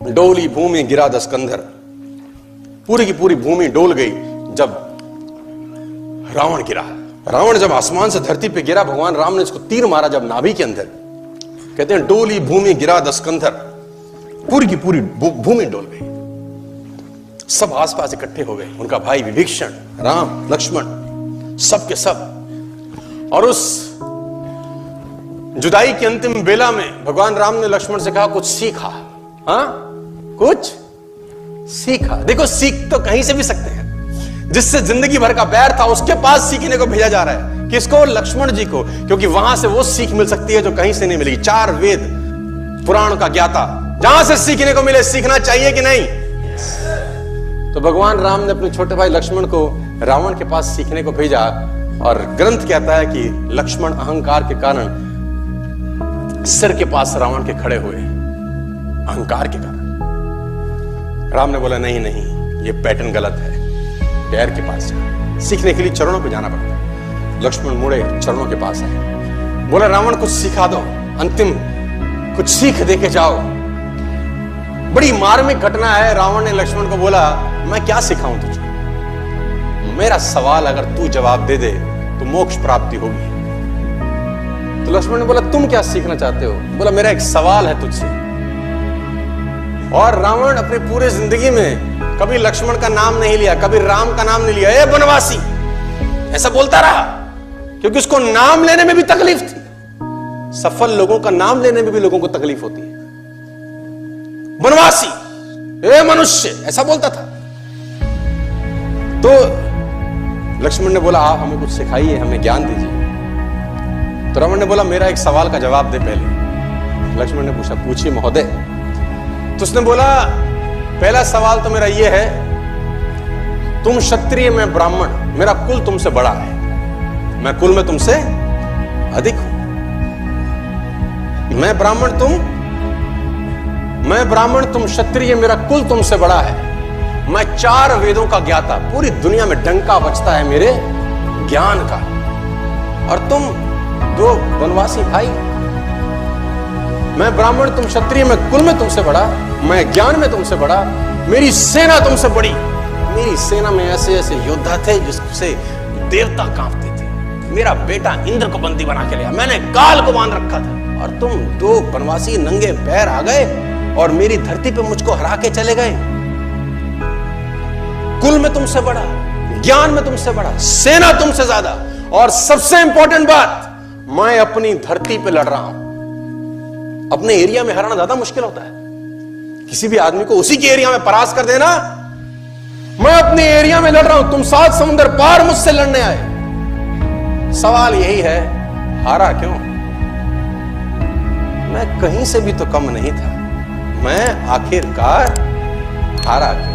डोली भूमि गिरा दस्कंधर, पूरी की पूरी भूमि डोल गई जब रावण गिरा। रावण जब आसमान से धरती पे गिरा, भगवान राम ने इसको तीर मारा जब नाभि के अंदर। कहते हैं डोली भूमि गिरा दस्कंधर, पूरी की पूरी भूमि डोल गई। सब आसपास इकट्ठे हो गए, उनका भाई विभीषण, राम, लक्ष्मण, सब के सब। और उस जुदाई की अंतिम बेला में भगवान राम ने लक्ष्मण से कहा कुछ सीखा। हाँ, कुछ सीखा। देखो, सीख तो कहीं से भी सकते हैं। जिससे जिंदगी भर का बैर था उसके पास सीखने को भेजा जा रहा है। किसको? लक्ष्मण जी को, क्योंकि वहां से वो सीख मिल सकती है जो कहीं से नहीं मिलेगी। 4 वेद पुराण का ज्ञाता, जहां से सीखने को मिले, सीखना चाहिए कि नहीं? तो भगवान राम ने अपने छोटे भाई लक्ष्मण को रावण के पास सीखने को भेजा। और ग्रंथ कहता है कि लक्ष्मण अहंकार के कारण सिर के पास रावण के खड़े हुए, अहंकार के कारण। राम ने बोला नहीं नहीं, ये पैटर्न गलत है, पैर के पास जा। सीखने के लिए चरणों पे जाना पड़ता है। लक्ष्मण मुड़े, चरणों के पास आए, बोला रावण कुछ सिखा दो, अंतिम कुछ सीख दे के जाओ। बड़ी मार्मिक घटना है। रावण ने लक्ष्मण को बोला मैं क्या सिखाऊं तुझे? मेरा सवाल अगर तू जवाब दे दे तो मोक्ष प्राप्ति होगी। तो लक्ष्मण ने बोला तुम क्या सीखना चाहते हो? बोला मेरा एक सवाल है तुझसे। और रावण अपनी पूरी जिंदगी में कभी लक्ष्मण का नाम नहीं लिया, कभी राम का नाम नहीं लिया। ए बनवासी, ऐसा बोलता रहा, क्योंकि उसको नाम लेने में भी तकलीफ थी। सफल लोगों का नाम लेने में भी लोगों को तकलीफ होती है। बनवासी, ए मनुष्य, ऐसा बोलता था। तो लक्ष्मण ने बोला आप हमें कुछ सिखाइए, हमें ज्ञान दीजिए। तो रावण ने बोला मेरा एक सवाल का जवाब दे पहले। लक्ष्मण ने पूछा पूछिए महोदय। तो उसने बोला पहला सवाल तो मेरा यह है, तुम क्षत्रिय, मैं ब्राह्मण, मेरा कुल तुमसे बड़ा है, मैं कुल में तुमसे अधिक हूं। मैं ब्राह्मण, तुम क्षत्रिय, मेरा कुल तुमसे बड़ा है। मैं 4 वेदों का ज्ञाता, पूरी दुनिया में डंका बजता है मेरे ज्ञान का। और तुम 2 वनवासी भाई। मैं ब्राह्मण, तुम क्षत्रिय, मैं कुल में तुमसे बड़ा, मैं ज्ञान में तुमसे बड़ा, मेरी सेना तुमसे बड़ी। मेरी सेना में ऐसे ऐसे योद्धा थे जिससे देवता कांपते थे। मेरा बेटा इंद्र को बंदी बना के लिया, मैंने काल को बांध रखा था। और तुम 2 वनवासी नंगे पैर आ गए और मेरी धरती पे मुझको हरा के चले गए। कुल में तुमसे बड़ा, ज्ञान में तुमसे बड़ा, सेना तुमसे ज्यादा, और सबसे इंपॉर्टेंट बात, मैं अपनी धरती पे लड़ रहा हूं। अपने एरिया में हराना ज्यादा मुश्किल होता है। किसी भी आदमी को उसी के एरिया में परास्त कर देना। मैं अपने एरिया में लड़ रहा हूं, तुम 7 समुद्र पार मुझसे लड़ने आए। सवाल यही है, हारा क्यों? मैं कहीं से भी तो कम नहीं था, मैं आखिरकार हारा क्यों?